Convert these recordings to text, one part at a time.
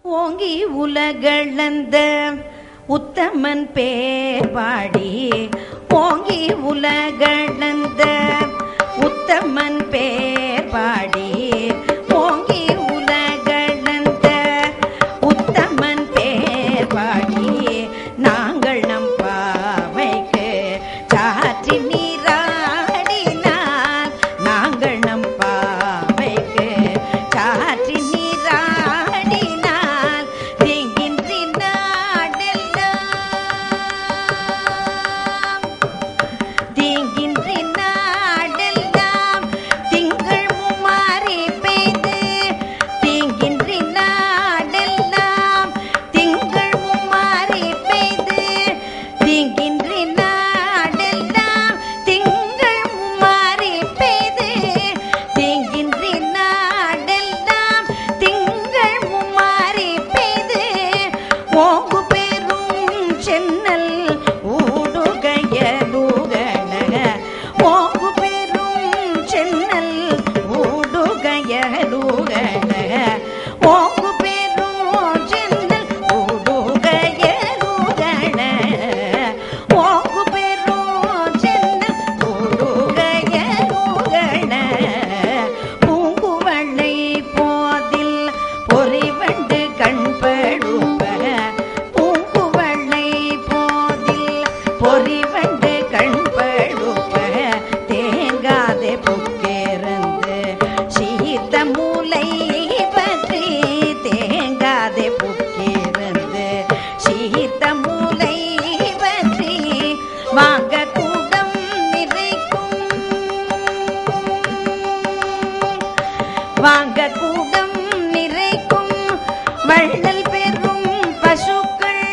ஓங்கி உலகளந்த உத்தமன் பேர் பாடி ஓங்கி உலகளந்த உத்தமன் பேர் பாடி ஓங்கி உலகளந்த உத்தமன் பேர் பாடி நாங்கள் நம் பாவைக்கு சாற்றி நீராடினால் நாங்கள் நம் பாவைக்கு சாற்றி நீராடினால் தீங்கின்றி நாடெல்லாம் தீங்கின்றி நாடெல்லாம் திங்கள் மும்மாறி பெய்து தீங்கின்றி நாடெல்லாம் திங்கள் மும்மாறி பெய்து தீங்கின்றி நாடெல்லாம் திங்கள் மும்மாறி பெய்து தீங்கின்றி நாடெல்லாம் திங்கள் மும்மாறி பெய்து ஓங்கு பெரும் சென்னல் ஊடுகையலுகன ஓங்கு பெரும் சென்னல் ஊடுகையலுகன ஓங்கு பெரும் சென்னல் ஊடுகையலுகன ஓங்கு பெரும் சென்னல் ஊடுகையலுகன பூங்குவளை போதில் பொறிவண்டு கண்படுப்ப பூங்குவளை போதில் பொறிவண்டு கண்படுப்ப தேங்காதே புக்கேருந்து சீத்த மூலை பற்றி தேங்காதே புக்கேருந்து சீத்த மூலை பற்றி வாங்க கூடம் நிறைக்கும் வாங்க கூடம் நிறைக்கும் வள்ளல் பெரும் பசுக்கள்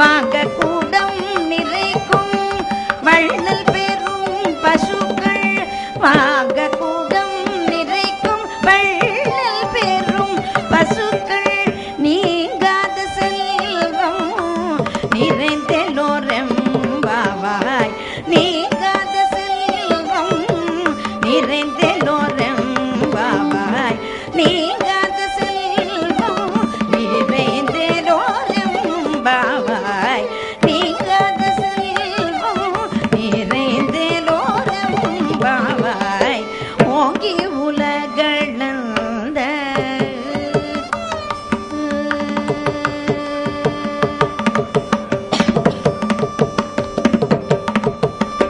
வாங்க கூடம் நிறைக்கும் வள்ளல் பெரும் பசுக்கள் வாங்க கூடம் நிறைக்கும் வள்ளல் பெரும் பசுக்கள் நீங்காத செல்வம் நிறைந்தெல்லோரெம்பாவாய் நீங்காத செல்வம் நிறைந்தெல்லோரெம்பாவாய் நீங்காத செல்வம் நிறைந்தெல்லோரெம்பாவாய் நீங்காத செல்வம் நிறைந்தெல்லோரெம்பாவாய் ஓங்கி